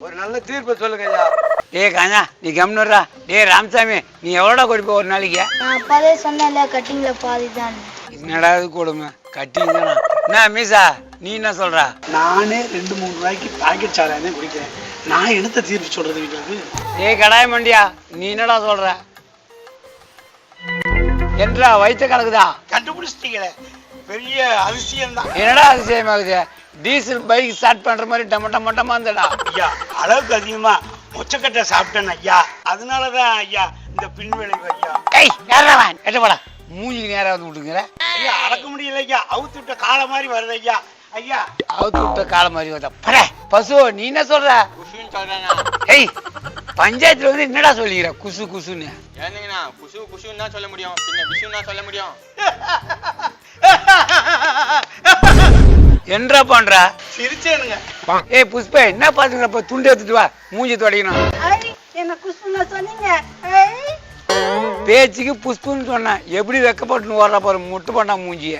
ஒரு நல்ல தீர்ப்பு சொல்லுங்க ஐயா. டேய் காஞ்சா நீ கம்னுறா. டேய் ராமசாமி நீ எவ்வளோடா கொடுப்ப ஒரு நாளைக்கு? நான் அப்பவே சொன்னேன்ல கட்டிங்ல பாதி தான். என்னடா இது கொடுமை கட்டிங் தானா? என்ன மீசா நீ என்ன சொல்ற? நானே 2-3 ரூபாய்க்கு பாக்கெட் சாராயமே குடிக்கிறேன். நான் எடுத்த தீர்ப்பு சொல்றது வீட்டுக்கு. டேய் கடாய மண்டியா நீ என்னடா சொல்ற? என்றா வயிற்று கலக்குதா? கண்டுபிடிச்சிட்டீங்களே, பெரிய அதிசயம் தான். என்னடா அதிசயமாகுது? டீசல் பைக் ஸ்டார்ட் பண்ற மாதிரி டமட்டமா இருந்தடா. ஐயா அளவுக்கு அதிகமா மொச்சக்கட்டை சாப்பிட்டேன் ஐயா, அதனாலதான் ஐயா இந்த பின்விளைவு ஐயா. ஏய் யாரவன் எட்டப்படா மூஞ்சிக்கு நேரா வந்து விட்டுங்கிற. ஐயா அடக்க முடியல ஐயா, அவுத்து விட்ட காலை மாதிரி வருது ஐயா. ஐயா அவுத்து விட்ட காலம் மாதிரி வந்தா பட பசு நீ என்ன சொல்ற? குஷுன்னு சொல்றேண்ணா. ஏய் பஞ்சாயத்துல வந்து என்னடா சொல்லிக்கிற குசு குசுன்னு? ஏந்தீங்கண்ணா குஷுன்னு தான் சொல்ல முடியும், பின்ன விஷுன்னு தான் சொல்ல முடியும். என்னடா பண்ற? சிரிச்சேனுங்க. ஏய் புஷ்பா என்ன பாத்துக்கிறப்ப துண்டு எடுத்துட்டு வா மூஞ்சி துடைக்கணும். என்ன குசுங்க சொன்னீங்க. பேச்சுக்கு புஷ்புன்னு சொன்னேன் எப்படி வெக்கப்பட்டு ஓடுற பாரு முட்டு பண்ணா மூஞ்சிய.